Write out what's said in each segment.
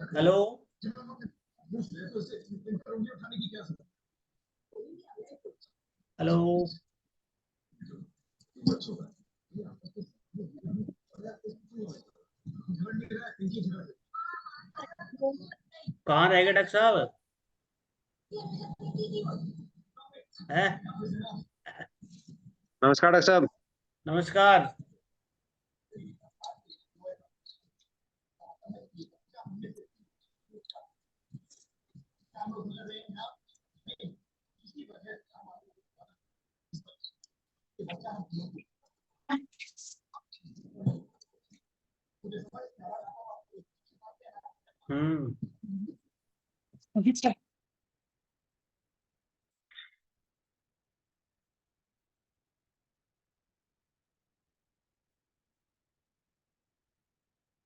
Hello. Hello. कहाँ रह गए डॉक्टर साहब? हैं? नमस्कार डॉक्टर साहब। नमस्कार। हम्म।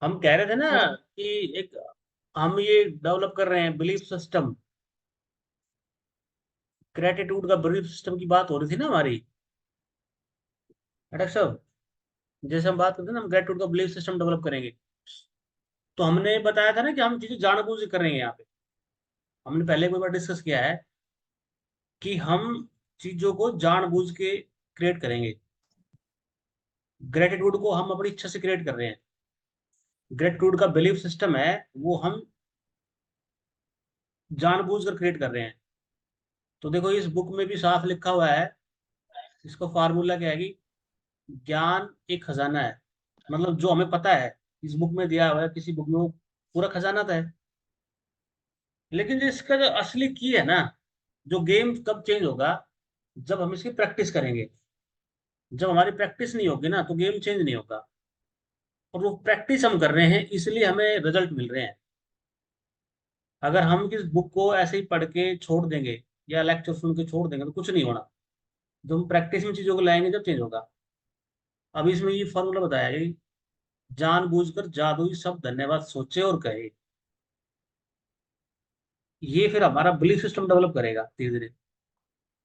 हम कह रहे थे ना कि एक हम ये डेवलप कर रहे हैं बिलीफ सिस्टम, ग्रेटिट्यूड का बिलीफ सिस्टम की बात हो रही थी ना हमारी, डॉक्टर साहब। जैसे हम बात करते हैं ना, हम ग्रेटिट्यूड का बिलीफ सिस्टम डेवलप करेंगे। तो हमने बताया था ना कि हम चीजें जानबूझ के कर रहे हैं यहाँ पे। हमने पहले कोई बार डिस्कस किया है कि हम चीजों को जानबूझ के क्रिएट करेंगे। ग्रेटिट्यूड को हम अपनी इच्छा से क्रिएट कर रहे हैं। ग्रेटिट्यूड का बिलीफ सिस्टम है, वो हम जानबूझ कर क्रिएट कर रहे हैं। तो देखो, इस बुक में भी साफ लिखा हुआ है, इसका फार्मूला क्या है कि ज्ञान एक खजाना है। मतलब जो हमें पता है इस बुक में दिया हुआ है, किसी बुक में वो पूरा खजाना था है। लेकिन जो इसका जो असली की है ना, जो गेम कब चेंज होगा, जब हम इसकी प्रैक्टिस करेंगे। जब हमारी प्रैक्टिस नहीं होगी ना, तो गेम चेंज नहीं होगा। और वो प्रैक्टिस हम कर रहे हैं, इसलिए हमें रिजल्ट मिल रहे हैं। अगर हम इस बुक को ऐसे ही पढ़ के छोड़ देंगे या लेक्चर सुन के छोड़ देंगे तो कुछ नहीं होना। जब हम प्रैक्टिस में चीजों को लाएंगे, जब चेंज होगा। अब इसमें ये फॉर्मूला बताया है कि जानबूझकर जादुई शब्द धन्यवाद सोचे और कहे। ये फिर हमारा बिलीफ सिस्टम डेवलप करेगा धीरे धीरे।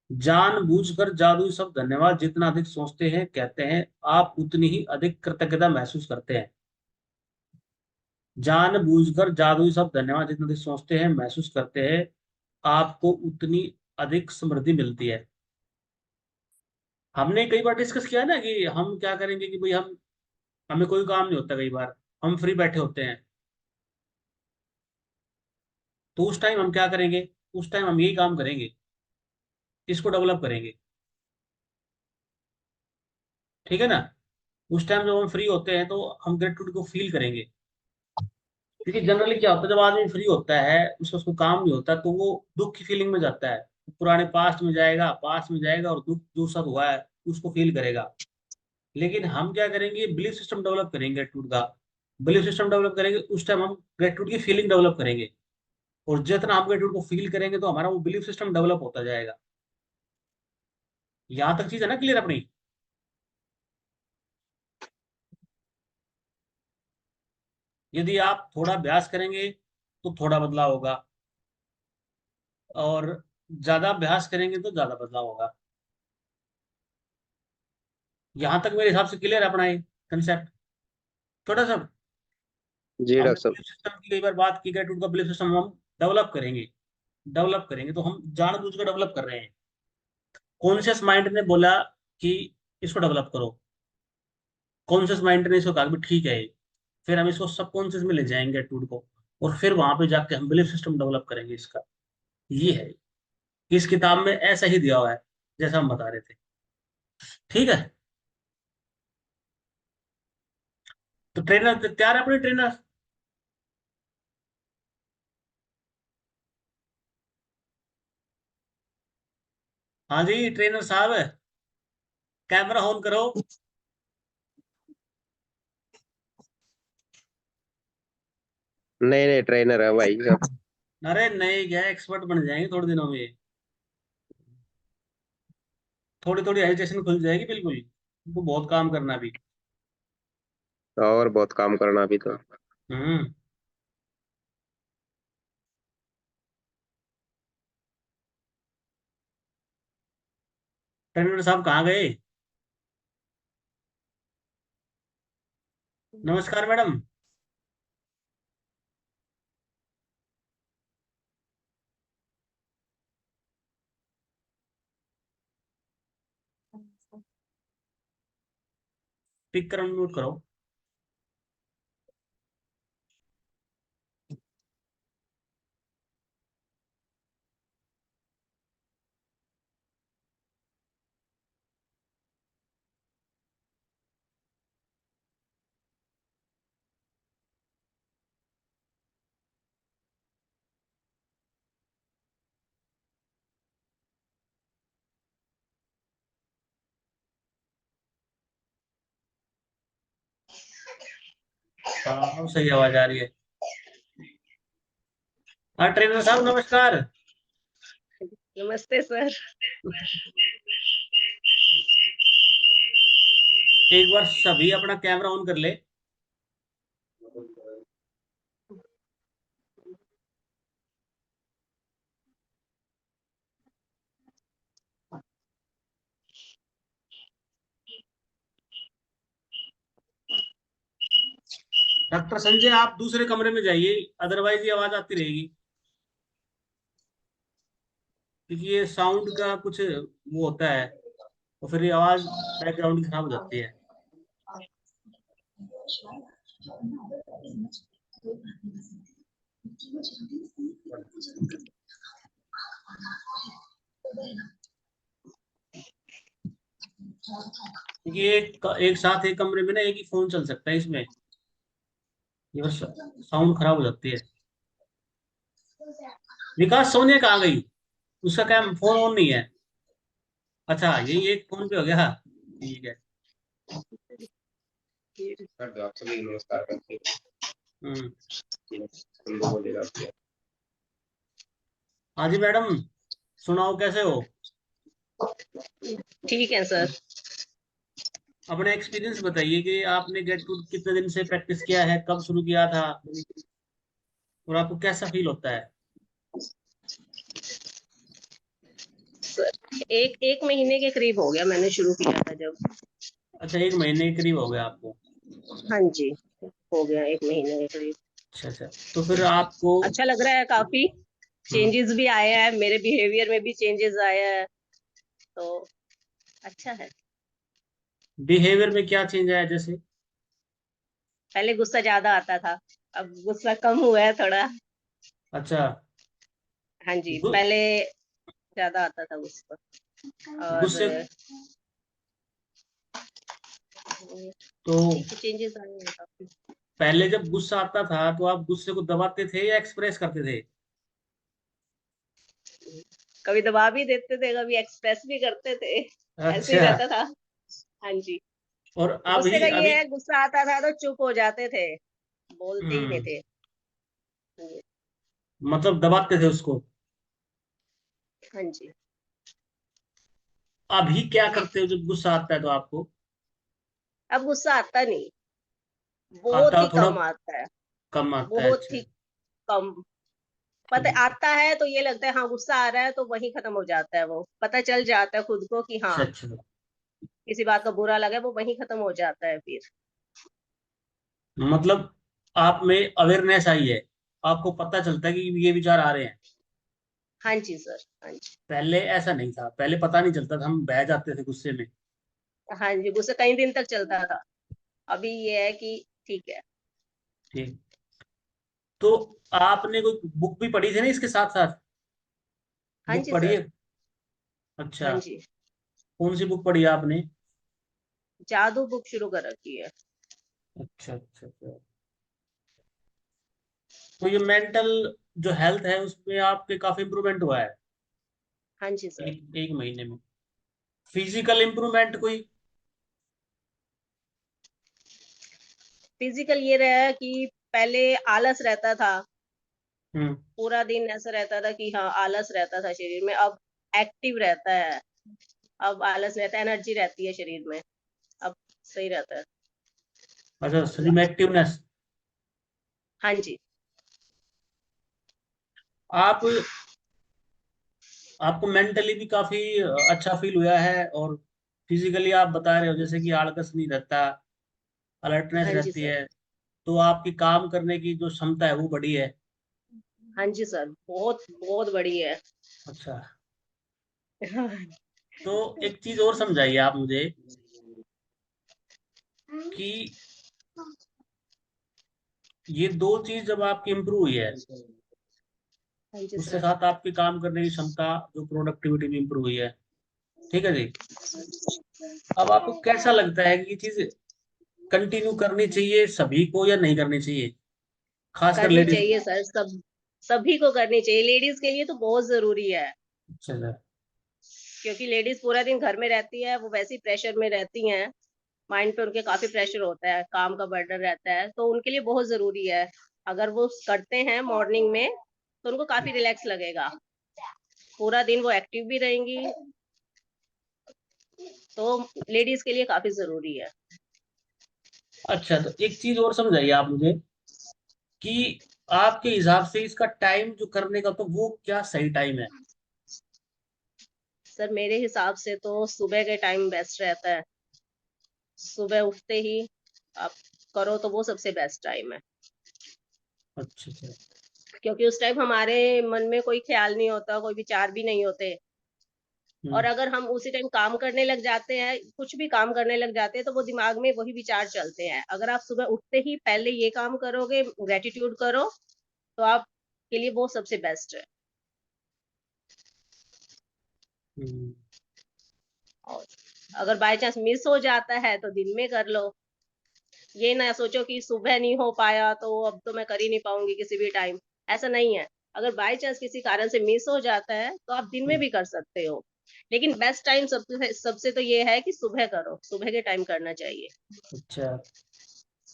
जानबूझकर जादुई शब्द धन्यवाद जितना अधिक सोचते हैं कहते हैं, आप उतनी ही अधिक कृतज्ञता महसूस करते हैं। जानबूझकर जादुई शब्द धन्यवाद जितना अधिक सोचते हैं महसूस करते हैं, आपको उतनी अधिक समृद्धि मिलती है। हमने कई बार डिस्कस किया ना कि हम क्या करेंगे कि भाई हम हमें कोई काम नहीं होता, कई बार हम फ्री बैठे होते हैं। तो उस टाइम हम क्या करेंगे? उस टाइम हम यही काम करेंगे, इसको डेवलप करेंगे। ठीक है ना? उस टाइम जब हम फ्री होते हैं तो हम ग्रेटिट्यूड को फील करेंगे। क्योंकि जनरली क्या होता है, जब आदमी फ्री होता है, उसको उसको काम नहीं होता, तो वो दुख की फीलिंग में जाता है। पुराने पास्ट में जाएगा और दुख जो सब हुआ है उसको फील करेगा। लेकिन हम क्या करेंगे, बिलीफ सिस्टम डेवलप करेंगे ग्रेटिट्यूड का। बिलीफ सिस्टम डेवलप करेंगे, उस टाइम हम ग्रेटिट्यूड की फीलिंग डेवलप करेंगे। और जितना हम ग्रेटिट्यूड को फील करेंगे तो हमारा वो बिलीफ सिस्टम डेवलप होता जाएगा। यहाँ तक चीज है ना क्लियर अपनी? यदि आप थोड़ा अभ्यास करेंगे तो थोड़ा बदलाव होगा, और ज्यादा अभ्यास करेंगे तो ज्यादा बदलाव होगा। यहां तक मेरे हिसाब से क्लियर है अपना ये कंसेप्ट, छोटा सा। जी हमने डॉक्टर साहब। बिलीफ सिस्टम की कई बार बात की, ग्रेटिट्यूड का बिलीफ सिस्टम हम डेवलप करेंगे। डेवलप करेंगे तो हम जानबूझ कर डेवलप कर रहे हैं। कॉन्शियस माइंड ने बोला कि इसको डेवलप करो। कॉन्शियस माइंड ने इसको कहा कि ठीक है ये। फिर हम इसको सबकॉन्शियस में ले जाएंगे एटीट्यूड को, और फिर वहां पे जाके हम बिलीफ सिस्टम डेवलप करेंगे इसका। ये है, इस किताब में ऐसा ही दिया हुआ है जैसा हम बता रहे थे। ठीक है? तो ट्रेनर तैयार है अपने ट्रेनर? हाँ जी ट्रेनर साहब, कैमरा ऑन करो। नहीं नहीं, ट्रेनर है भाई अब। अरे नहीं, क्या एक्सपर्ट बन जाएंगे थोड़े दिनों में। थोड़ी थोड़ी एजुकेशन खुल जाएगी बिल्कुल। उनको बहुत काम करना भी। और बहुत काम करना भी तो। हम्म। ट्रेनर साहब कहाँ गए? नमस्कार मैडम। पिक कर म्यूट करो। हाँ, अब सही आवाज आ रही है। हाँ ट्रेनर साहब नमस्कार। नमस्ते सर। एक बार सभी अपना कैमरा ऑन कर ले। डॉक्टर संजय आप दूसरे कमरे में जाइए, अदरवाइज ये आवाज आती रहेगी, क्योंकि ये साउंड का कुछ वो होता है, तो फिर ये आवाज बैकग्राउंड की खराब हो जाती है। क्योंकि एक साथ एक कमरे में ना एक ही फोन चल सकता है इसमें, ये बस साउंड खराब हो जाती है। विकास सोनिया कहाँ गई? उसका क्या फोन ऑन नहीं है? अच्छा यही एक फोन पे हो गया, ठीक है। कर दो, आप सभी नमस्कार करते हैं। हम्म। तुम लोग बोलेगा आपके। हाँ जी मैडम, सुनाओ कैसे हो? ठीक है सर। अपना एक्सपीरियंस बताइए कि आपने गेट टू कितने दिन से प्रैक्टिस किया है, कब शुरू किया था, और आपको कैसा फील होता है? सर एक एक महीने के करीब हो गया मैंने शुरू किया था जब। अच्छा, एक महीने के करीब हो गया आपको। हाँ जी, हो गया एक महीने के करीब। अच्छा अच्छा, तो फिर आपको। अच्छा लग रहा है, काफी हम्म। चेंजेस भी आए हैं, मेरे बिहेवियर में भी चेंजेस आया है, तो अच्छा है। बिहेवियर में क्या चेंज आया जैसे? पहले गुस्सा ज्यादा आता था, अब गुस्सा कम हुआ है थोड़ा। अच्छा। हाँ जी, गु, पहले ज्यादा आता था गुस्सा। और गुस्से तो ठीक है, चेंजेस आए हैं काफी। पहले जब गुस्सा आता था तो आप गुस्से को दबाते थे या एक्सप्रेस करते थे? कभी दबा भी देते थे, कभी एक्सप्रेस भी करते थे, ऐसे ही अच्छा। रहता था। हाँ जी। और गुस्से अभी का अभी ये है, गुस्सा आता था तो चुप हो जाते थे, बोलते ही नहीं हम्म, थे। मतलब दबाते थे उसको। हाँ जी। अभी क्या करते हो जब गुस्सा आता है तो आपको? अब गुस्सा आता नहीं, आता बहुत हो ही थोड़ा, कम आता है। कम आता है? बहुत अच्छा। ही कम। पता आता है तो ये लगता है हाँ गुस्सा आ रहा है, तो वही खत्म हो जाता है, वो पता चल जाता है खुद को कि हाँ अच्छा अच्छा, किसी बात का बुरा लगा है, वो वही खत्म हो जाता है फिर। मतलब आप में अवेयरनेस आई है, आपको पता चलता है कि ये विचार आ रहे हैं। हाँ जी सर, हाँ जी। पहले ऐसा नहीं था, पहले पता नहीं चलता था, हम बह जाते थे गुस्से में। हाँ जी, गुस्सा कई दिन तक चलता था। अभी ये है कि ठीक है। ठीक। तो आपने कोई बुक भी पढ़ी थी ना इसके साथ साथ? हाँ बुक जी पढ़ी सर। है? अच्छा। हाँ जी, कौन सी बुक पढ़ी आपने? जादू बुक शुरू कर रखी है। अच्छा अच्छा अच्छा। तो ये मेंटल जो हेल्थ है उसमें आपके काफी इम्प्रूवमेंट हुआ है हाँ जी सर। एक एक महीने में? फिजिकल इम्प्रूवमेंट कोई? फिजिकल ये रहा कि पहले आलस रहता था, हम्म। पूरा दिन ऐसा रहता था कि हाँ आलस रहता था शरीर में, अब एक्टिव रहता है। अब आलस रहता है, एनर्जी रहती है शरीर में, अब सही रहता है। अच्छा, स्लिम एक्टिवनेस। हाँ जी। आप आपको मेंटली भी काफी अच्छा फील हुआ है, और फिजिकली आप बता रहे हो जैसे कि आलस नहीं रहता, अलर्टनेस हाँ जी रहती सर। है, तो आपकी काम करने की जो क्षमता है वो बढ़ी है। हाँ जी सर, बहुत बहुत बड़ी है। अच्छा, हाँ तो एक चीज और समझाइए आप मुझे कि ये दो चीज जब आपकी इम्प्रूव हुई है, जी उसके सर। साथ आपकी काम करने की क्षमता, जो प्रोडक्टिविटी भी इम्प्रूव हुई है, ठीक है जी। अब आपको कैसा लगता है कि ये चीज कंटिन्यू करनी चाहिए सभी को या नहीं करनी चाहिए, खासकर करनी लेडीज को? चाहिए सर, सभी को करनी चाहिए, लेडीज के लिए तो बहुत जरूरी है। अच्छा अच्छा। क्योंकि लेडीज पूरा दिन घर में रहती है, वो वैसे ही प्रेशर में रहती हैं, माइंड पे उनके काफी प्रेशर होता है, काम का बर्डन रहता है, तो उनके लिए बहुत जरूरी है। अगर वो करते हैं मॉर्निंग में तो उनको काफी रिलैक्स लगेगा, पूरा दिन वो एक्टिव भी रहेंगी, तो लेडीज के लिए काफी जरूरी है। अच्छा, तो एक चीज और समझाइए आप मुझे कि आपके हिसाब से इसका टाइम जो करने का, तो वो क्या सही टाइम है? सर मेरे हिसाब से तो सुबह के टाइम बेस्ट रहता है, सुबह उठते ही आप करो तो वो सबसे बेस्ट टाइम है। अच्छा अच्छा। क्योंकि उस टाइम हमारे मन में कोई ख्याल नहीं होता, कोई विचार भी नहीं होते। और हम्म अगर हम उसी टाइम काम करने लग जाते हैं, कुछ भी काम करने लग जाते हैं, तो वो दिमाग में वही विचार चलते हैं। अगर आप सुबह उठते ही पहले ये काम करोगे, ग्रेटिट्यूड करो, तो आप के लिए वो सबसे बेस्ट है। हम्म। और अगर बाय चांस मिस हो जाता है तो दिन में कर लो। ये ना सोचो कि सुबह नहीं हो पाया तो अब तो मैं कर ही नहीं पाऊंगी किसी भी टाइम, ऐसा नहीं है। अगर बाय चांस किसी कारण से मिस हो जाता है तो आप दिन में भी कर सकते हो, लेकिन बेस्ट टाइम सबसे सबसे तो ये है कि सुबह करो, सुबह के टाइम करना चाहिए। अच्छा,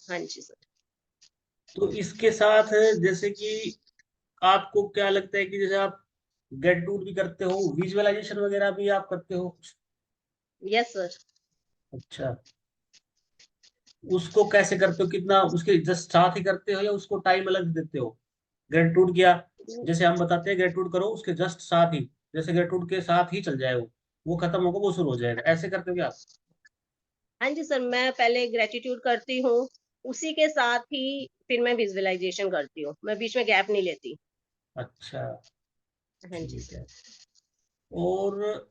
हाँ जी सर। तो इसके साथ जैसे कि आपको क्या लगता है कि जैसे आप गेट टूट भी करते हो, विजुअलाइजेशन वगैरह भी आप करते हो? Yes sir. अच्छा, उसको कैसे करते हो, कितना उसके जस्ट साथ ही करते हो या उसको टाइम अलग देते हो? ग्रेटिट्यूड किया, जैसे हम बताते हैं ग्रेटिट्यूड करो, उसके जस्ट साथ ही, जैसे ग्रेटिट्यूड के साथ ही चल जाए वो खत्म होगा वो शुरू हो जाएगा, ऐसे करते हो क्या आप? हाँ जी सर, मैं पहले ग्रेटिट्यूड करती हूँ, उसी के साथ ही फिर मैं विजुअलाइजेशन करती हूँ, मैं बीच में गैप नहीं लेती। अच्छा, हाँ जी ठीक सर। है। और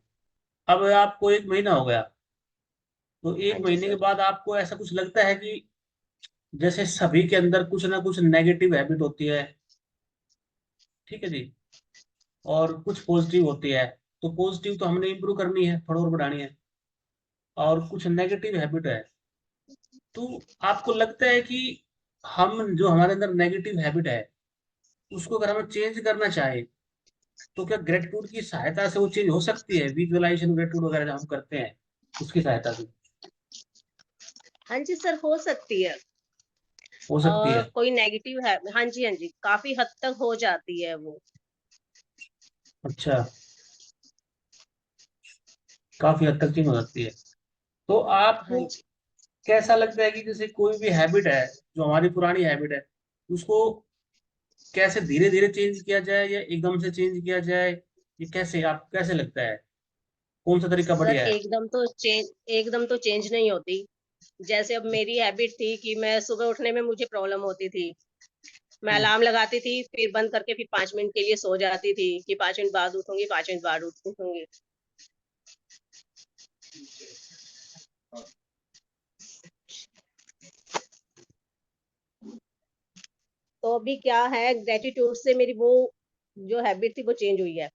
अब आपको 1 महीना हो गया, तो हाँ एक जी महीने के सर। बाद आपको ऐसा कुछ लगता है कि जैसे सभी के अंदर कुछ ना कुछ नेगेटिव हैबिट होती है, ठीक है जी, और कुछ पॉजिटिव होती है, तो पॉजिटिव तो हमने इंप्रूव करनी है, थोड़ा और बढ़ानी है, और कुछ नेगेटिव हैबिट है, तो आपको लगता है कि हम जो हमारे अंदर नेगेटिव हैबिट है उसको अगर हमें चेंज करना चाहे, तो क्या ग्रेटिट्यूड की सहायता से वो चेंज हो सकती है? विजुअलाइजेशन ग्रेटिट्यूड वगैरह जो हम करते हैं उसकी सहायता से हाँ जी सर, हो सकती है। हो सकती है? कोई नेगेटिव है, हाँ जी हाँ जी, काफी हद तक हो जाती है वो। अच्छा, काफी हद तक चेंज हो सकती है। तो हाँ आपको जी। कैसा लगता है कि जैसे कोई भी हैबिट है, जो हमारी पुरानी हैबिट है, उसको कैसे धीरे धीरे चेंज किया जाए या एकदम से चेंज किया जाए? ये कैसे, आप कैसे लगता है कौन सा तरीका सर बढ़िया है? एकदम तो चेंज नहीं होती। जैसे अब मेरी हैबिट थी कि मैं सुबह उठने में मुझे प्रॉब्लम होती थी, मैं हम्म अलार्म लगाती थी, फिर बंद करके फिर 5 मिनट के लिए सो जाती थी कि 5 मिनट बाद उठूंगी, 5 मिनट बाद उठूंगी। तो अभी क्या है, ग्रेटिट्यूड से मेरी वो जो हैबिट थी वो चेंज हुई है।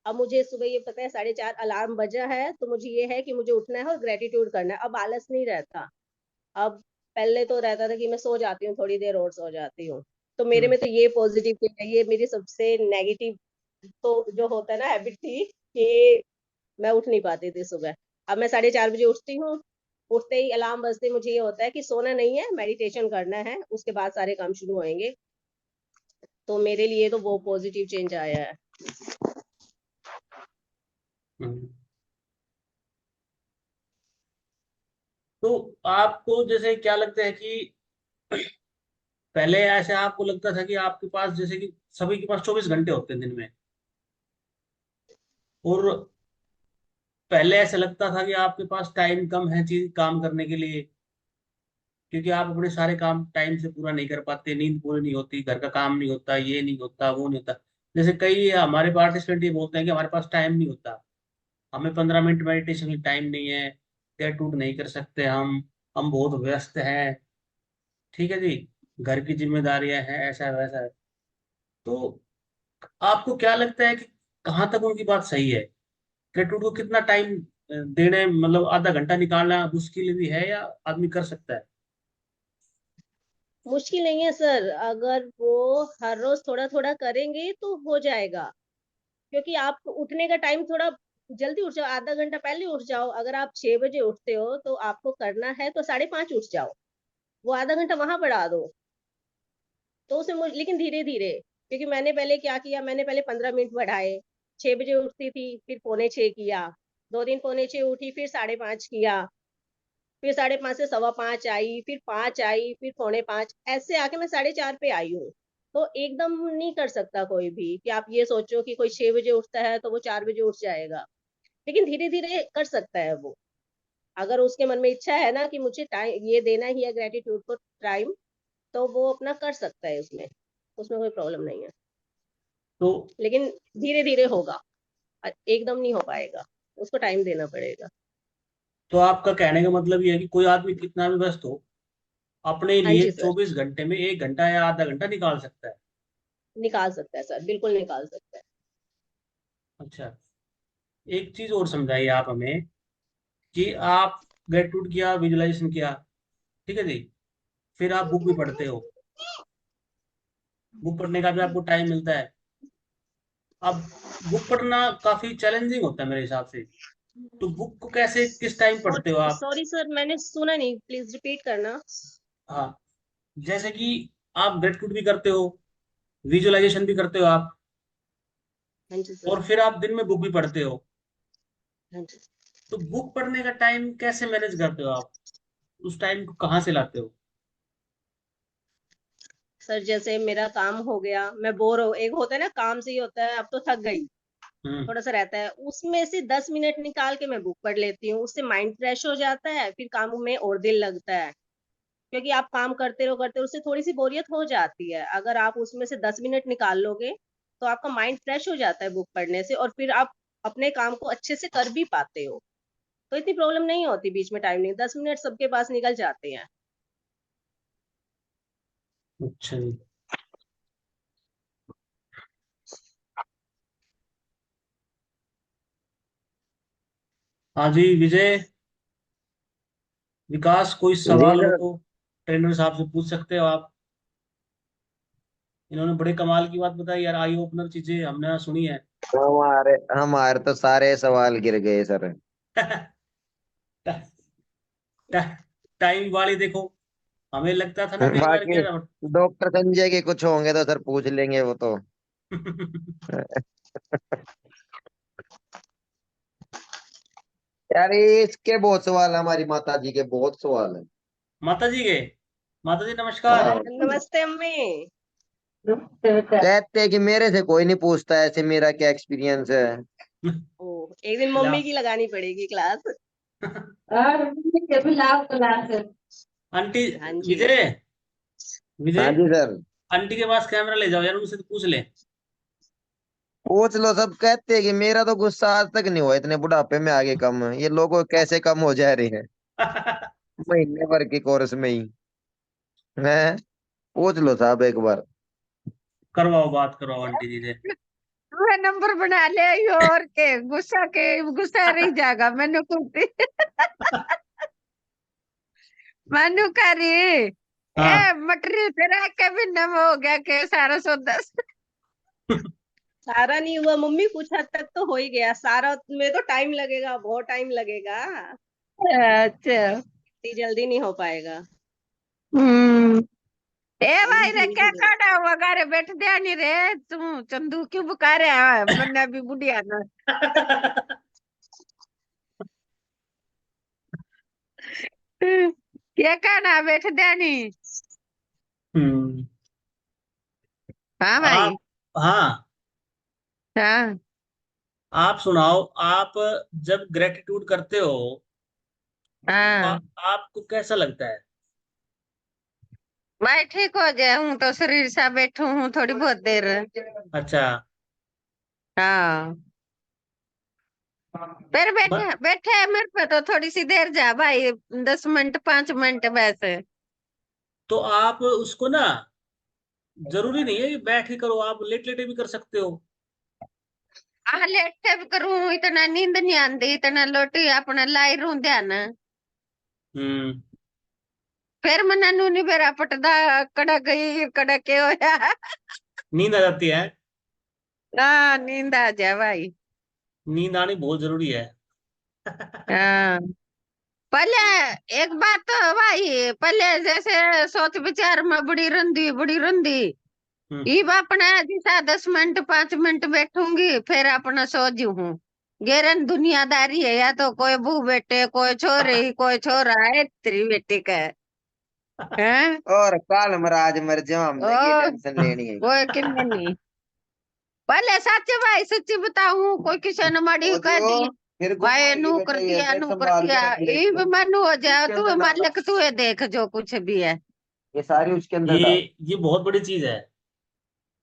अब मुझे सुबह ये पता है 4:30 अलार्म बजा है, तो मुझे ये है कि मुझे उठना है और ग्रेटिट्यूड करना है, अब आलस नहीं रहता। अब पहले तो रहता था कि मैं सो जाती हूँ, थोड़ी देर और सो जाती हूँ। तो मेरे हम्म में तो ये पॉजिटिव चीज है, ये मेरी सबसे नेगेटिव तो जो होता है ना हैबिट थी कि मैं उठ नहीं पाती थी सुबह। अब मैं 4:30 बजे उठती हूँ, उठते ही अलार्म बजते मुझे ये होता है कि सोना नहीं है, मेडिटेशन करना है, उसके बाद सारे काम शुरू होंगे। तो मेरे लिए तो वो पॉजिटिव चेंज आया है। हम्म। तो आपको जैसे क्या लगता है कि पहले ऐसे आपको लगता था कि आपके पास, जैसे कि सभी के पास 24 घंटे होते हैं दिन में, और पहले ऐसा लगता था कि आपके पास टाइम कम है चीज काम करने के लिए, क्योंकि आप अपने सारे काम टाइम से पूरा नहीं कर पाते, नींद पूरी नहीं होती, घर का काम नहीं होता, ये नहीं होता, वो नहीं होता। जैसे कई हमारे पार्टिसिपेंट ये बोलते हैं कि हमारे पास टाइम नहीं होता, हमें 15 मिनट मेडिटेशन की टाइम नहीं है, गैट्यूड नहीं कर सकते हम बहुत व्यस्त हैं। ठीक है जी, घर की जिम्मेदारियां हैं, ऐसा है वैसा है। तो आपको क्या लगता है कि कहाँ तक उनकी बात सही है? गैट्यूड को कितना टाइम देने, मतलब आधा घंटा निकालना मुश्किल भी है या आदमी कर सकता है? मुश्किल नहीं है सर, अगर वो हर रोज थोड़ा थोड़ा करेंगे तो हो जाएगा। क्योंकि आप उठने का टाइम थोड़ा जल्दी उठ जाओ, आधा घंटा पहले उठ जाओ। अगर आप 6 बजे उठते हो तो आपको करना है तो 5:30 उठ जाओ, वो आधा घंटा वहां बढ़ा दो। तो उसे लेकिन धीरे धीरे, क्योंकि मैंने पहले क्या किया, मैंने पहले 15 मिनट बढ़ाए। 6 बजे उठती थी, फिर 4:45 किया, 2 दिन 4:45 उठी, फिर 5:30 किया, फिर 5:30 से 5:15 आई, फिर 5 आई, फिर 4:45, ऐसे आके मैं 4:30 पे आई हूँ। तो एकदम नहीं कर सकता कोई भी कि आप ये सोचो कि कोई 6 बजे उठता है तो वो 4 बजे उठ जाएगा। लेकिन धीरे धीरे कर सकता है वो, अगर उसके मन में इच्छा है ना कि मुझे टाइम ये देना ही है ग्रेटिट्यूड को टाइम, तो वो अपना कर सकता है उसमें, उसमें कोई प्रॉब्लम नहीं है। तो लेकिन धीरे धीरे होगा, एकदम नहीं हो पाएगा, उसको टाइम देना पड़ेगा। तो आपका कहने का मतलब ये है कि कोई आदमी कितना भी व्यस्त हो, अपने हाँ लिए जी सर, 24 घंटे में 1 घंटा या आधा घंटा निकाल सकता है। निकाल सकता है सर, बिल्कुल निकाल सकता है। अच्छा, एक चीज और समझाइए आप हमें कि आप ग्रेटिट्यूड किया, विजुअलाइजेशन किया, ठीक है जी, फिर आप बुक भी पढ़ते हो, बुक पढ़ने का भी आपको टाइम मिलता है। अब बुक पढ़ना काफी चैलेंजिंग होता है मेरे हिसाब से, तो बुक को कैसे किस टाइम पढ़ते हो आप? सॉरी सर, मैंने सुना नहीं, प्लीज रिपीट करना। हाँ, जैसे कि आप ग्रेटिट्यूड भी करते हो, विजुअलाइजेशन भी करते हो आप, हाँ जी सर। और फिर आप दिन में बुक भी पढ़ते हो, हाँ जी तो बुक पढ़ने का टाइम कैसे मैनेज करते हो आप? उस टाइम को कहाँ से लाते हो? सर, जैसे मेरा काम हो गया, मैं बोर हो, एक होता है ना काम से ही होता है, अब तो थक गई, हम्म। थोड़ा सा रहता है, उसमें से 10 मिनट निकाल के मैं बुक पढ़ लेती हूँ, उससे माइंड फ्रेश हो जाता है, फिर काम में और दिल लगता है। क्योंकि आप काम करते रहो उससे थोड़ी सी बोरियत हो जाती है, अगर आप उसमें से 10 मिनट निकाल लोगे तो आपका माइंड फ्रेश हो जाता है बुक पढ़ने से, और फिर आप अपने काम को अच्छे से कर भी पाते हो। तो इतनी प्रॉब्लम नहीं होती, बीच में टाइम नहीं, 10 मिनट सबके पास निकल जाते हैं। अच्छा जी। हाँ जी विजय, विकास, कोई जी सवाल हो सर। तो ट्रेनर साहब से पूछ सकते हो आप। इन्होंने बड़े कमाल की बात बताई यार, आई ओपनर चीजें हमने सुनी है। हमारे हमारे तो सारे सवाल गिर गए सर। टाइम वाली देखो, हमें लगता था ना कई बार बाकी क्या। डॉक्टर संजय के कुछ होंगे तो सर पूछ लेंगे वो तो। यार इसके बहुत सवाल है, हमारी माता जी के बहुत सवाल है। माता जी के, माता जी नमस्कार। हाँ। नमस्ते अम्मी। कहते हैं कि मेरे से कोई नहीं पूछता ऐसे मेरा क्या एक्सपीरियंस है। ओ, एक दिन ला। मम्मी की लगानी पड़ेगी क्लास। और कभी लाओ क्लास। आंटी, हाँ जी। विजय, विजय, हाँ जी सर। आंटी के पास कैमरा ले जाओ यार, उनसे तो पूछ ले। पूछ लो, सब कहते हैं कि मेरा तो गुस्सा आज तक नहीं हुआ इतने बुढ़ापे में आगे कम, ये लोगों को कैसे कम हो जा रही है महीने भर के कोर्स में ही है। पूछ लो साहब एक बार। करवाओ, बात करवाओ आंटी जी से। मैं नंबर बना ले आई और के गुस्सा रही जाएगा मैंने कुछ मैनू कह रही हाँ। ए मटरी तेरा के भी नम हो गया के सारा सौदा सारा नहीं हुआ मम्मी, कुछ हद तक तो हो ही गया, सारा में तो टाइम लगेगा, बहुत टाइम लगेगा, अच्छा। इतनी जल्दी नहीं हो पाएगा। हम्म। ए भाई रे धीरे क्या धीरे। काटा हुआ गारे बैठ दिया नहीं रे तू चंदू क्यों बुका रहा है मैंने अभी बुढ़िया ना क्या कहना बैठ दिया नहीं। हम्म। हाँ आप, भाई। हाँ, हाँ। आप सुनाओ, आप जब ग्रेटिट्यूड करते हो तो हाँ। आपको कैसा लगता है? मैं ठीक हो जाए हूँ तो शरीर सा बैठू हूँ थोड़ी बहुत देर। अच्छा। हाँ, फिर बैठे ब- बैठे है मेरे पे तो थोड़ी सी देर जा भाई, 10 मिनट 5 मिनट वैसे। तो आप उसको ना, जरूरी नहीं है कि बैठ के करो, आप लेट लेटे भी कर सकते हो। हाँ लेट के भी करूँ, इतना नींद नहीं आती, इतना लोटी अपना लाई रू ध्यान। हम्म। फिर मना नू नहीं बेरा पटदा, कड़ा गई कड़ा के होया। नींद आ जाती है। हाँ नींद आ जा भाई। नींद आनी बहुत जरूरी है। हाँ पहले एक बात तो भाई, पहले जैसे सोच विचार में बड़ी रंदी हम्म। ये अपना जैसा 10 मिनट 5 मिनट बैठूंगी फिर अपना सो जू हूँ। गेरन दुनियादारी है, या तो कोई बू बेटे कोई छोरे कोई छोरा है तेरी बेटी का है। और काल महाराज मर जाओ, हमने की ओ टेंशन लेनी है। कोई किन्ने नहीं। पहले सच भाई सच्ची बताऊं, कोई किसी ने माड़ी ओ कह दियो, दी फिर भाई घूमेगी नू कर बेटा, ये दिया देख नू कर संभाल के दिया, रख ले ये भी इसको। मन हो जाए उसके तू अंदर डाल, मालिक तू देख जो कुछ भी है। ये सारी उसके अंदर ये डाल। ये बहुत बड़ी चीज है।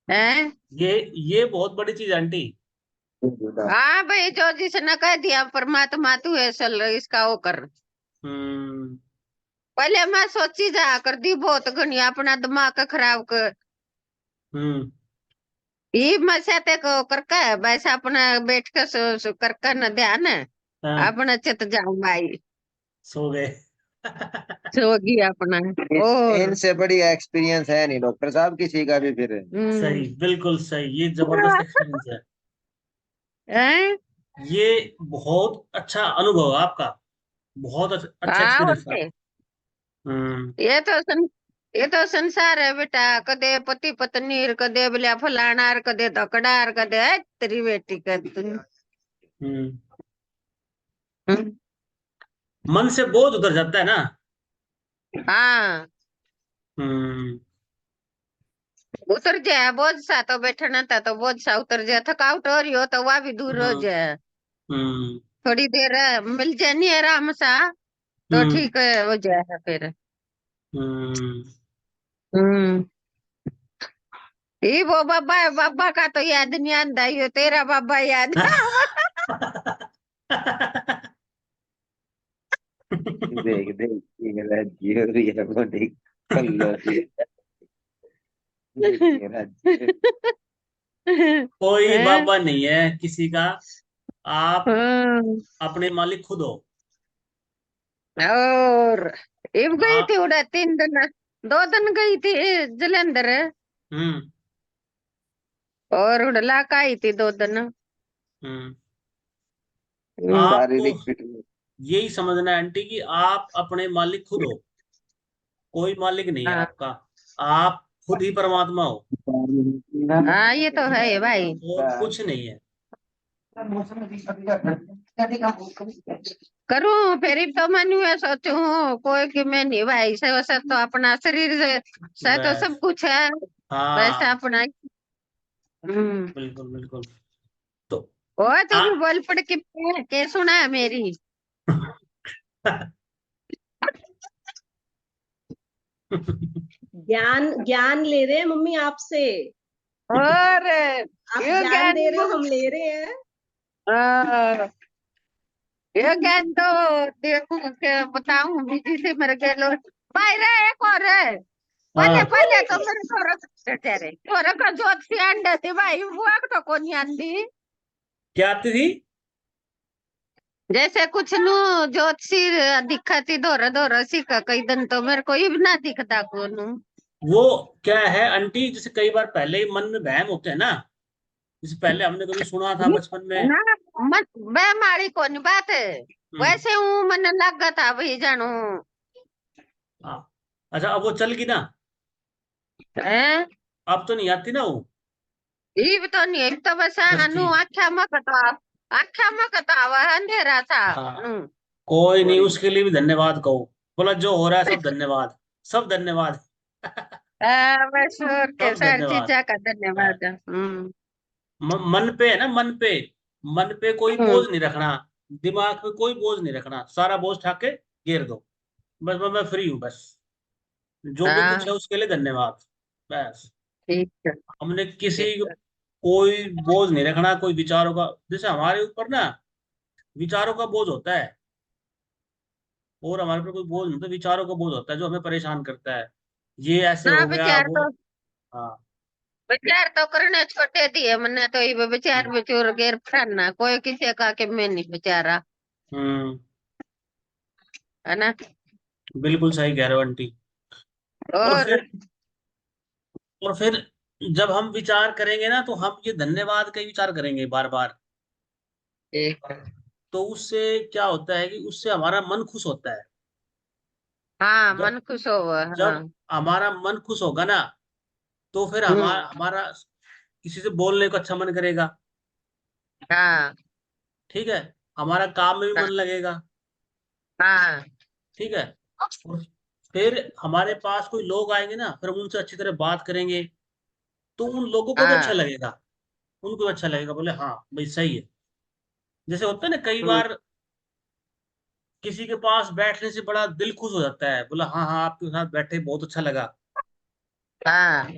हैं ये ये बहुत बड़ी चीज है आंटी। हाँ भाई, जो जिसने कह दिया परमात्मा तू है चल इसका वो कर। हम्म। पहले मैं सोची जा कर दी बहुत घनी अपना दिमाग खराब कर। हम्म। ये मैं सहते को करके वैसे अपना बैठ कर करके न ध्यान हाँ। अपना चित जाऊं भाई। सो गए। सोगी अपना। और इनसे बड़ी एक्सपीरियंस है नहीं डॉक्टर साहब किसी का भी फिर। सही, हम्म बिल्कुल सही, ये जबरदस्त एक्सपीरियंस है। हैं? ये बहुत अच्छा अनुभव है आपका। बहुत अच्छा हाँ एक्सपीरियंस था। ओके। हम्म। ये तो संसार है बेटा, कदे पति पत्नी कदे बोलिया फलाना कदे धकड़ा कदे है तेरी बेटी का तुम। हम्म। हम्म, मन से बोझ उतर जाता है ना। हाँ हम्म। उतर जाए बोझ सा तो बैठना था तो बोझ सा उतर जाए, थकावट हो रही हो तो वह भी दूर हो हाँ। जाए। हम्म। थोड़ी देर मिल जाए नहीं आराम सा तो हम्म। ठीक हो जाए फिर। हम्म। हम्म ये वो बाबा बाबा का तो याद नहीं आता, ये तेरा बाबा याद देख देख ये राज्य हो रही है वो देख, कर लो ये राज्य। कोई हैं? बाबा नहीं है किसी का। आप हाँ, अपने मालिक खुद हो। और इब गई आप। थी उड़ा 3 दिन, 2 दिन गई थी जलंधर, हम्म। और उड़ला का आई थी 2 दिन। हम्म। हम्म, आपको शारीरिक फिटनेस। यही समझना है आंटी कि आप अपने मालिक खुद हो। कोई मालिक नहीं है हाँ आपका। आप खुद ही परमात्मा हो। हाँ ये तो है भाई। और कुछ नहीं है। करूं फिर तो मन में सोचूं कोई कि मैं नहीं भाई से वैसे तो अपना शरीर से तो बस। सब कुछ है वैसे हाँ। अपना। हम्म बिल्कुल बिल्कुल। तो ओ तू आ भी बोल पड़ के सुना है मेरी। ज्ञान ज्ञान ले रहे हैं मम्मी आपसे। और आप यो ज्ञान ज्ञान दे रहे हो, हम ले रहे हैं। आ, यो ज्ञान तो देखू के बताऊं बीजी से मेरे गेलो भाई रे एक और है। पहले हाँ। पहले तो मेरे थोड़ा का जोत सी अंडे थी भाई वो तो कौन आंदी। क्या आती थी? जैसे कुछ नु ज्योतिषी दिखती धोरा धोरा सी का कई दिन तो मेरे को ये भी ना दिखता को नु। वो क्या है आंटी, जैसे कई बार पहले ही मन में वहम होते हैं ना। जैसे पहले हमने कभी सुना था ये बचपन में। ना मन बेमारी को नहीं बात है, हम्म। वैसे हूँ मन लगा था भाई जानू हाँ। अच्छा, अब वो चल गई ना। है। अब तो नहीं आती ना वो। ये तो नहीं ये तो बस नु दृष्टि। आख्या में कतावा अंधेरा था हाँ। नु। कोई नहीं, उसके लिए भी धन्यवाद कहो। बोला जो हो रहा है सब धन्यवाद। सब धन्यवाद। बस और के सब सारी धन्यवाद। चीजा का धन्यवाद। हम्म मन पे है ना, मन पे। मन पे कोई बोझ हम्म नहीं रखना। दिमाग पे कोई बोझ नहीं रखना, सारा बोझ उठा के गिर दो। बस मैं फ्री हूँ बस। जो भी कुछ हाँ है उसके लिए धन्यवाद। बस। ठीक है। हमने किसी ठीक है। कोई बोझ नहीं रखना, कोई विचारों का, जैसे हमारे ऊपर ना विचारों का बोझ होता है, और हमारे ऊपर कोई बोझ नहीं होता, विचारों का बोझ होता है जो हमें परेशान करता है। ये ऐसे ना हो गया विचार वो। तो, हाँ। विचार तो करने छोटे दिए मैंने तो, ये विचार बिचूर गेर फरना कोई किसी का के मैं नहीं बेचारा, हम्म। है ना। बिल्कुल सही कह रहे हो आंटी। और और फिर और फिर जब हम विचार करेंगे ना, तो हम ये धन्यवाद का ही विचार करेंगे बार बार। ठीक है। तो उससे क्या होता है कि उससे हमारा मन खुश होता है। हाँ जब मन खुश हो। हाँ। जब हमारा मन खुश होगा ना, तो फिर हम्म। हमारा हमारा किसी से बोलने को अच्छा मन करेगा। हाँ। ठीक है। हमारा काम में भी हाँ। मन लगेगा। हाँ। ठीक है। और फिर हमारे पास कोई लोग आएंगे ना, फिर हम उनसे अच्छी तरह बात करेंगे, तो उन लोगों को भी अच्छा हाँ। लगेगा। उनको भी अच्छा लगेगा, बोले हाँ भाई सही है। जैसे होता है ना कई हम्म। बार, किसी के पास बैठने से बड़ा दिल खुश हो जाता है, बोला हाँ हाँ आपके साथ बैठे बहुत अच्छा लगा। हाँ।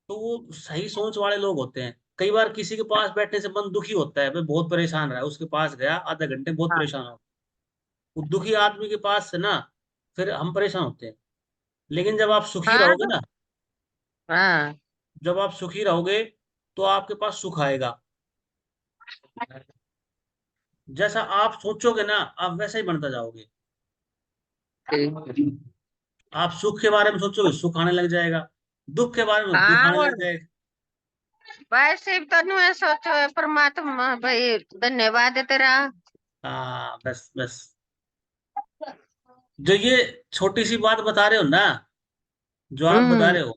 तो वो सही सोच वाले लोग होते हैं। कई बार किसी के पास बैठने से मन दुखी होता है, भाई बहुत परेशान रहा, उसके पास गया आधा घंटे बहुत हाँ। परेशान हो, वो दुखी आदमी के पास से ना फिर हम परेशान होते हैं। लेकिन जब आप सुखी हाँ। रहोगे ना, हाँ। जब आप सुखी रहोगे, तो आपके पास सुख आएगा। जैसा आप सोचोगे ना, आप वैसा ही बनता जाओगे। ठीक है। आप सुख के बारे में सोचोगे, सुख आने लग जाएगा। दुख के बारे में दुख हाँ आने और लग जाएगा। वैसे तो नहीं सोचो है परमात्मा भाई, धन्यवाद है तेरा। हाँ बस बस। जो ये छोटी सी बात बता रहे हो ना, जो आप बता हम्म। रहे हो,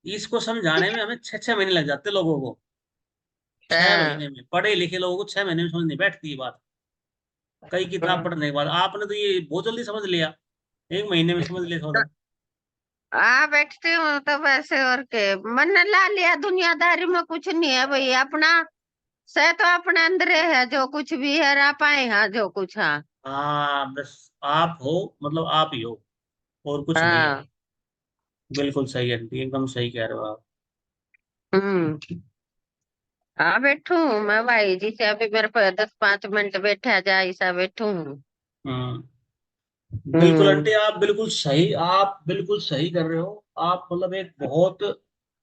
इसको समझाने में हमें 6 6 महीने लग जाते हैं लोगों को। छह हाँ। महीने में पढ़े लिखे लोगों को 6 महीने में समझ नहीं बैठती ये बात। कई किताब हम्म। पढ़ने के बाद आपने तो ये बहुत जल्दी समझ लिया, 1 महीने में समझ लिया थोड़ा। आ बैठती हूँ तो वैसे और के मन ला लिया, दुनियादारी में कुछ नहीं है भाई अपना, से तो अपने अंदर है जो कुछ भी है रा पाए हाँ जो कुछ हाँ। हाँ बस। आप हो, मतलब आप ही हो, और कुछ नहीं है। हाँ। बिल्कुल सही है आंटी, एकदम सही कह रहे हो आप। हम्म। हाँ बैठू हूँ मैं भाई जी से, अभी मेरे पे 10 5 मिनट बैठा जाए ऐसा बैठू हूँ। हम्म। बिल्कुल हम्म। आंटी, आप बिल्कुल सही कर रहे हो। आप मतलब एक बहुत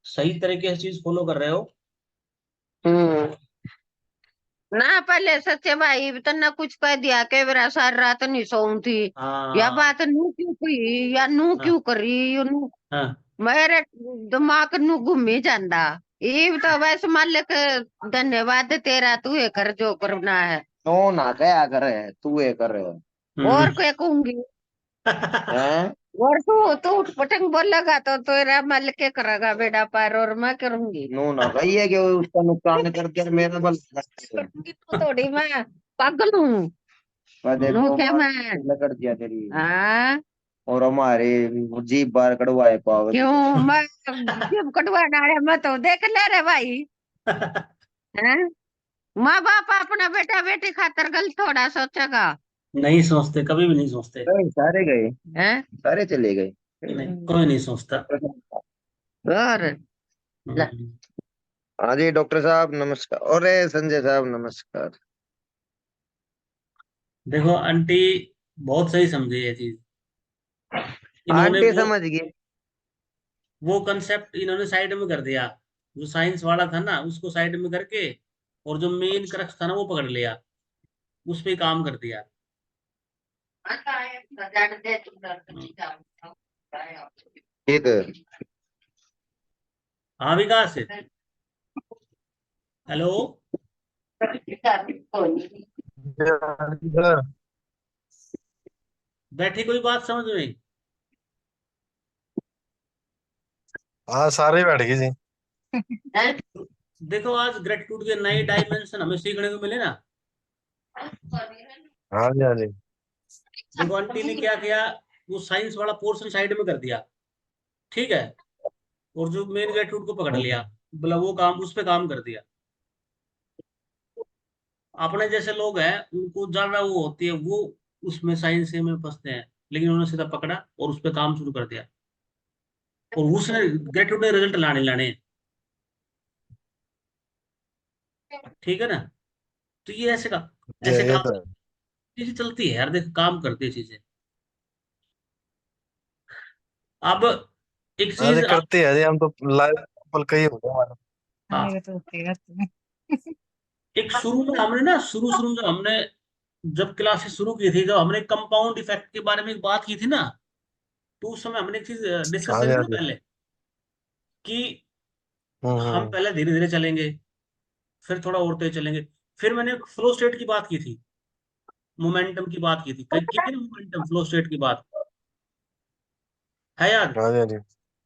सही तरीके से चीज फॉलो कर रहे हो। हम्म। ना पहले सच्चे भाई तो ना कुछ कह दिया के मेरा सारी रात नहीं सोऊं थी, या हाँ बात नू क्यों कही या नू हाँ क्यों करी यू नू, हाँ। मेरे दिमाग नू घूम ही जांदा। ये तो वैसे मालिक धन्यवाद तेरा, तू ये कर जो करना है। नो ना क्या करे, तू ये कर रहे हो और हम्म। क्या कहूंगी। हैं। और तू उठ पटंग बोलेगा तो तेरा मालिक क्या करेगा बेटा पार, और मैं करूंगी। नो ना कही है कि उसका नुकसान करके मेरा बल करूंगी तो थोड़ी मैं पागल हूँ। नू देखो क्या मार मैं। कर दिया तेरी, हाँ। और हमारे जीप बार कड़वाए पावत क्यों तो। मैं जेब कटवाना है मैं तो देख ले रे भाई। हैं। माँ बाप अपना बेटा बेटी खातर गलत थोड़ा सोचेगा। नहीं सोचते, कभी भी नहीं सोचते। नहीं, सारे गए, हैं। सारे चले गए। नहीं, कोई नहीं सोचता। और ला। हम्म। हाँ जी डॉक्टर साहब नमस्कार, अरे संजय साहब नमस्कार। देखो आंटी, बहुत सही समझी ये चीज। इन्होंने आंटी वो समझ गई। वो कंसेप्ट इन्होंने साइड में कर दिया। जो साइंस वाला था ना, उसको साइड में करके, और जो मेन क्रक्स था ना वो पकड़ लिया, उस पे काम कर दिया। हम्म। ठीक है। हाँ विकास। हेलो। बैठी कोई बात समझ में? हाँ सारे ही बैठ गए जी। देखो आज ग्रेटिट्यूड के नए डायमेंशन हमें सीखने को मिले ना। हाँ जी हाँ जी। देखो आंटी ने क्या किया, वो साइंस वाला पोर्शन साइड में कर दिया। ठीक है। और जो मेन ग्रेटिट्यूड को पकड़ लिया, बोला वो काम, उस पे काम कर दिया। अपने जैसे लोग हैं उनको ज्यादा वो होती है, वो उसमें साइंस में फंसते हैं, लेकिन उन्होंने सीधा पकड़ा और उस पे काम शुरू कर दिया। और उसने ग्रेटिट्यूड ने रिजल्ट लाने लाने हैं। ठीक है ना। तो ये ऐसे ये काम तो है। चीजें चलती है यार, देख काम करती है चीजें। अब एक हाँ चीज जी, आप, करती है जी, हम तो लाइव एग्जाम्पल कई हो गए हमारे। हाँ, एक शुरू में हमने ना, शुरू में जब हमने जब क्लासेस शुरू की थी, जब हमने कंपाउंड इफेक्ट के बारे में एक बात की थी ना, तो उस समय हमने एक चीज डिस्कस हाँ जी, करी थी हाँ ना जी। पहले, कि हम हम्म। पहले धीरे धीरे चलेंगे, फिर थोड़ा और तेज चलेंगे। फिर मैंने फ्लो स्टेट की बात की थी, मोमेंटम की बात की थी, की थी ना मोमेंटम फ्लो स्टेट की बात, है याद? हाँ जी, हाँ जी।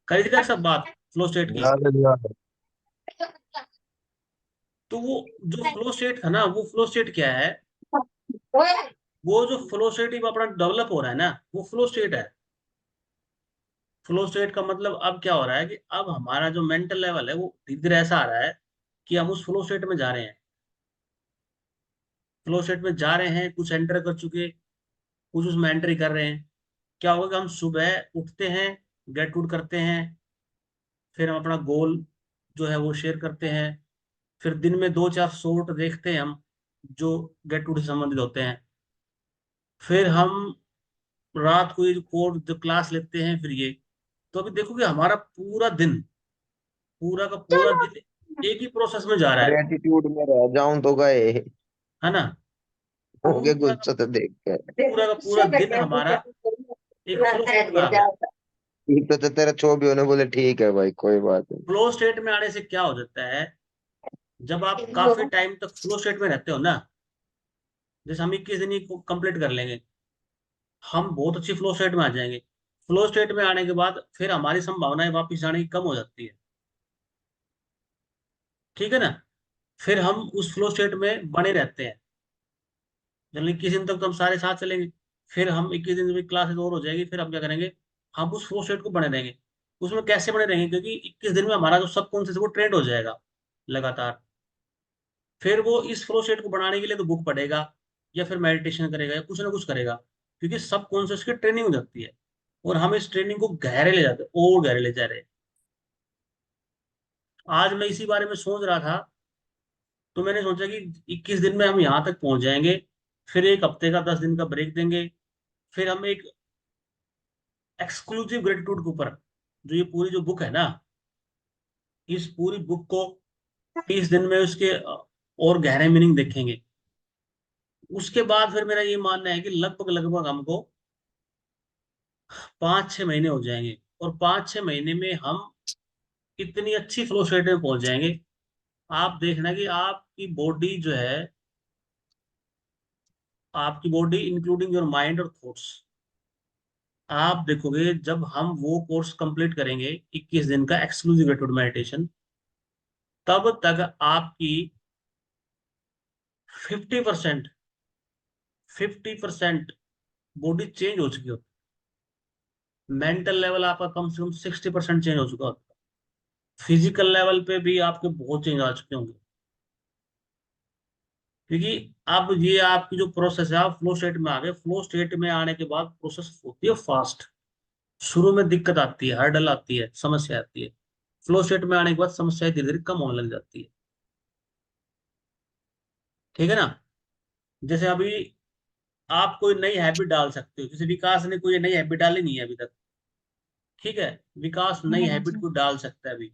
करी थी क्या सब बात फ्लो स्टेट की? याद है जी, याद है। तो वो जो फ्लो स्टेट था ना, वो फ्लो स्टेट क्या है? वो जो फ्लो स्टेट अपना डेवलप हो रहा है ना, वो फ्लो स्टेट है। फ्लो स्टेट का मतलब अब क्या हो रहा है कि अब हमारा जो मेंटल लेवल है वो धीरे धीरे ऐसा आ रहा है कि हम उस फ्लो स्टेट में जा रहे हैं। फ्लो स्टेट में जा रहे हैं, कुछ एंटर कर चुके, कुछ उसमें एंट्री कर रहे हैं। क्या होगा कि हम सुबह उठते हैं, गेट टूड करते हैं, फिर हम अपना गोल जो है वो शेयर करते हैं, फिर दिन में दो चार शॉर्ट देखते हैं हम, जो गेट टूड से संबंधित होते हैं, फिर हम रात को ये जो कोर जो क्लास लेते हैं, फिर ये। तो अभी देखो कि हमारा पूरा दिन, पूरा का पूरा दिन एक ही प्रोसेस में जा रहा है ग्रेटिट्यूड में रह जाऊं तो गए, है ना। हो गए पूरा गुस्सा तो देख कर। का पूरा दिन हमारा एक फ्लो स्टेट में आ गया। ठीक तो तेरा छो भी होने बोले ठीक है भाई कोई बात नहीं। फ्लो स्टेट में आने से क्या हो जाता है, जब आप काफी टाइम तक फ्लो स्टेट में रहते हो ना, जैसे हम 21 दिन को कंप्लीट कर लेंगे, हम बहुत अच्छी फ्लो स्टेट में आ जाएंगे। फ्लो स्टेट में आने के बाद फिर हमारी संभावनाएं वापस जाने की कम हो जाती है। ठीक है ना। फिर हम उस फ्लो स्टेट में बने रहते हैं, चलो 21 दिन तक तो हम सारे साथ चलेंगे। फिर हम 21 दिन में क्लासेस और हो जाएगी, फिर हम क्या करेंगे, हम उस फ्लो स्टेट को बने रहेंगे। उसमें कैसे बने रहेंगे, क्योंकि 21 दिन में हमारा जो सबकॉन्शियस है वो ट्रेंड हो जाएगा लगातार। फिर वो इस फ्लो स्टेट को बनाने के लिए तो बुक पढ़ेगा, या फिर मेडिटेशन करेगा, या कुछ ना कुछ करेगा, क्योंकि सबकॉन्शियस की ट्रेनिंग हो जाती है। और हम इस ट्रेनिंग को गहरे ले जाते हैं, और गहरे ले जा रहे हैं। आज मैं इसी बारे में सोच रहा था, तो मैंने सोचा कि 21 दिन में हम यहाँ तक पहुंच जाएंगे, फिर एक हफ्ते का 10 दिन का ब्रेक देंगे, फिर हम एक एक्सक्लूसिव ग्रेटिट्यूड के ऊपर, जो ये पूरी जो बुक है ना, इस पूरी बुक को 30 दिन में उसके और गहरे मीनिंग देखेंगे। उसके बाद फिर मेरा ये मानना है कि लगभग लगभग हमको 5-6 महीने हो जाएंगे, और 5-6 महीने में हम इतनी अच्छी फ्लो स्टेट में पहुंच जाएंगे। आप देखना कि आपकी बॉडी इंक्लूडिंग योर माइंड और थॉट्स, आप देखोगे जब हम वो कोर्स कंप्लीट करेंगे 21 दिन का एक्सक्लूसिव मेडिटेशन, तब तक आपकी 50%, 50% बॉडी चेंज हो चुकी होती, मेंटल लेवल आपका कम से कम 60% चेंज हो चुका होता, फिजिकल लेवल पे भी आपके बहुत चेंज आ चुके होंगे। क्योंकि अब ये आपकी जो प्रोसेस है, आप फ्लो स्टेट में आ गए, फ्लो स्टेट में आने के बाद प्रोसेस होती है फास्ट। शुरू में दिक्कत आती है, हर्डल आती है, समस्या आती है। फ्लो स्टेट में आने के बाद समस्या धीरे धीरे कम होने लग जाती है। ठीक है ना। जैसे अभी आप कोई नई हैबिट डाल सकते हो, जैसे विकास ने कोई नई हैबिट डाली नहीं है अभी तक। ठीक है, विकास नई हैबिट को डाल सकता है अभी,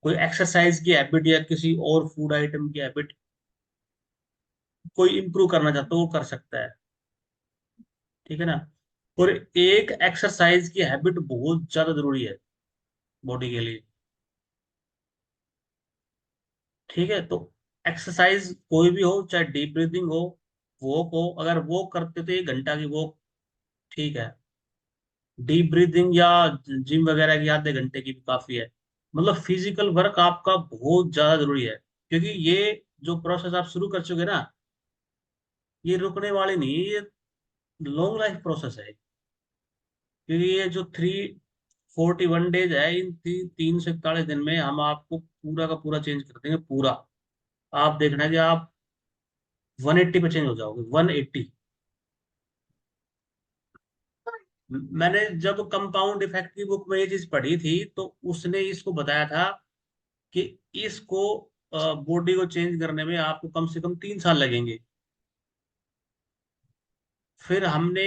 कोई एक्सरसाइज की हैबिट या किसी और फूड आइटम की हैबिट कोई इंप्रूव करना चाहता है, वो कर सकता है। ठीक है ना। और एक एक्सरसाइज की हैबिट बहुत ज्यादा जरूरी है बॉडी के लिए। ठीक है, तो एक्सरसाइज कोई भी हो, चाहे डीप ब्रीदिंग हो, वॉक हो, अगर वॉक करते तो 1 घंटा की वॉक ठीक है। डीप ब्रीदिंग या जिम वगैरह की आधे घंटे की भी काफी है। मतलब फिजिकल वर्क आपका बहुत ज्यादा जरूरी है, क्योंकि ये जो प्रोसेस आप शुरू कर चुके ना, ये रुकने वाली नहीं है, ये लॉन्ग लाइफ प्रोसेस है। क्योंकि ये जो 341 डेज है, इन 341 दिन में हम आपको पूरा का पूरा चेंज कर देंगे पूरा। आप देखना कि आप 180 पे चेंज हो जाओगे, 180। मैंने जब कंपाउंड इफेक्ट की बुक में ये चीज पढ़ी थी तो उसने इसको बताया था कि इसको बॉडी को चेंज करने में आपको कम से कम 3 साल लगेंगे। फिर हमने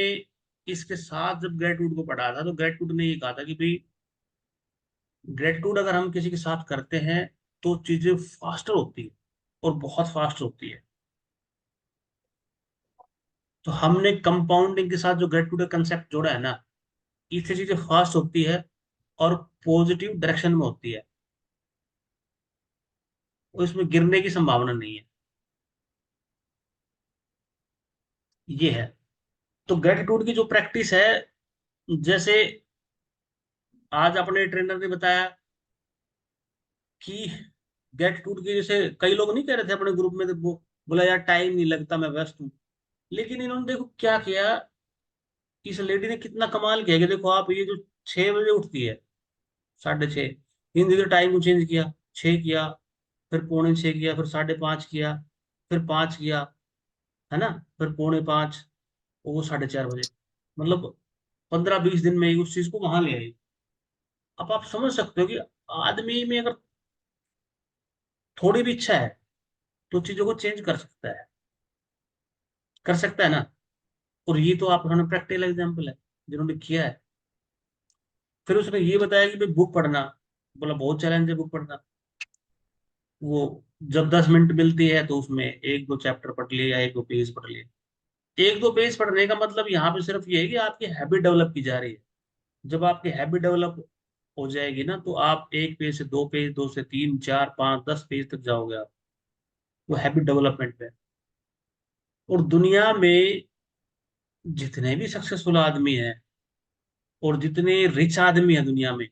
इसके साथ जब ग्रेटिट्यूड को पढ़ा था तो ग्रेटिट्यूड ने ये कहा था कि भाई ग्रेटिट्यूड अगर हम किसी के साथ करते हैं तो चीजें फास्टर होती है और बहुत फास्ट होती है। तो हमने कंपाउंडिंग के साथ जो ग्रेटिट्यूड का कंसेप्ट जोड़ा है ना, इससे चीजें फास्ट होती है और पॉजिटिव डायरेक्शन में होती है, और इसमें गिरने की संभावना नहीं है। ये है। तो ग्रेटिट्यूड की जो प्रैक्टिस है, जैसे आज अपने ट्रेनर ने बताया कि ग्रेटिट्यूड की, जैसे कई लोग नहीं कह रहे थे अपने ग्रुप में, तो वो बोला यार टाइम नहीं लगता, मैं व्यस्त हूँ। लेकिन इन्होंने देखो क्या किया, इस लेडी ने कितना कमाल किया कि देखो आप, ये जो 6 बजे उठती है, 6:30, इन दिनों टाइम को चेंज किया, 6 किया, फिर पौने 6 किया, फिर 5:30 किया, फिर 5 किया, है ना, फिर पौने 5, और वो 4:30 बजे, मतलब 15-20 दिन में ही उस चीज को वहां ले आई। अब आप समझ सकते हो कि आदमी में अगर थोड़ी भी इच्छा है तो चीजों को चेंज कर सकता है, कर सकता है ना। और ये तो आप उन्होंने प्रैक्टिकल एग्जाम्पल है जिन्होंने किया है। फिर उसने ये बताया कि भाई बुक पढ़ना, बोला बहुत चैलेंज है बुक पढ़ना। वो जब 10 मिनट मिलती है तो उसमें 1-2 चैप्टर पढ़ लिए या 1-2 पेज पढ़ लिए। 1-2 पेज पढ़ने का मतलब यहाँ पे सिर्फ ये है कि आपकी हैबिट डेवलप की जा रही है। जब आपकी हैबिट डेवलप हो जाएगी ना, तो आप 1 पेज से 2 पेज, 2 से 3, 4, 5, 10 पेज तक जाओगे आप। वो हैबिट डेवलपमेंट पे। और दुनिया में जितने भी सक्सेसफुल आदमी हैं और जितने रिच आदमी हैं दुनिया में,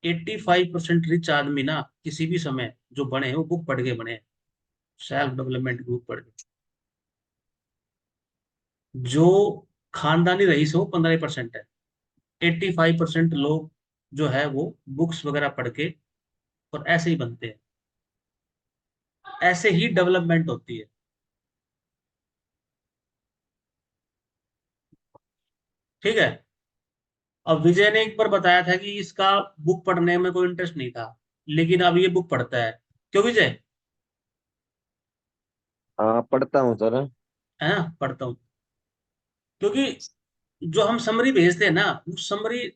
85% रिच आदमी ना किसी भी समय जो बने हैं वो बुक पढ़ के बने हैं, सेल्फ डेवलपमेंट की बुक पढ़ के। जो खानदानी रईस है वो 15% है। 85% लोग जो है वो बुक्स वगैरह पढ़ के और ऐसे ही बनते हैं। ऐसे ही डेवलपमेंट होती है। ठीक है। अब विजय ने एक बार बताया था कि इसका बुक पढ़ने में कोई इंटरेस्ट नहीं था, लेकिन अब ये बुक पढ़ता है। क्यों विजय? हाँ पढ़ता हूँ सर। है ना, पढ़ता हूँ। क्योंकि जो हम समरी भेजते हैं ना, वो समरी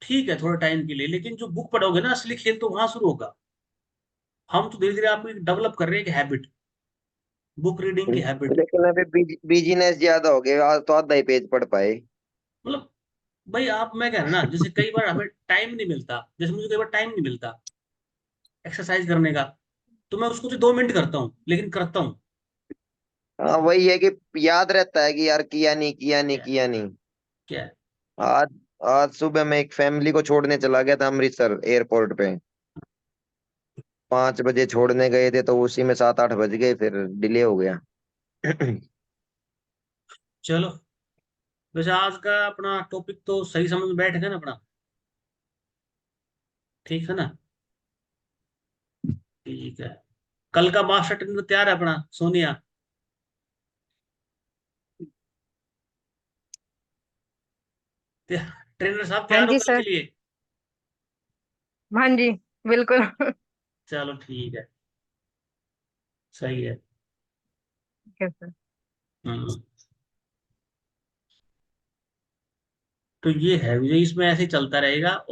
ठीक है थोड़े टाइम के लिए, लेकिन जो बुक पढ़ोगे ना, असली खेल तो वहां शुरू होगा। हम तो धीरे धीरे आपकी डेवलप कर रहे हैं एक हैबिट, बुक रीडिंग की हैबिट। लेकिन अभी बिजीनेस ज्यादा हो गया, आज तो आधा ही पेज पढ़ पाए। मतलब भाई आप, मैं कह रहा ना, जैसे कई बार हमें टाइम नहीं मिलता, जैसे मुझे कई बार टाइम नहीं मिलता एक्सरसाइज करने का, तो मैं उसको तो 2 मिनट करता हूँ, लेकिन करता हूँ। हाँ वही है कि याद रहता है कि यार किया नहीं किया नहीं क्या है? किया नहीं। क्या है? आज आज सुबह मैं एक फैमिली को छोड़ने चला गया था अमृतसर एयरपोर्ट पे। 5 बजे छोड़ने गए थे तो उसी में 7-8 बज गए, फिर डिले हो गया। चलो, वैसे आज का अपना टॉपिक तो सही समझ में बैठ गया ना अपना? ठीक है ना? ठीक है। कल का मास्टर ट्रेनर तैयार है अपना, सोनिया? ट्रेनर साहब हाँ तैयार हो जी कल के सर। लिए? हाँ जी, बिल्कुल। चलो ठीक है, सही है। ठीक है सर। हम्म। तो ये है, ये इसमें ऐसे ही चलता रहेगा।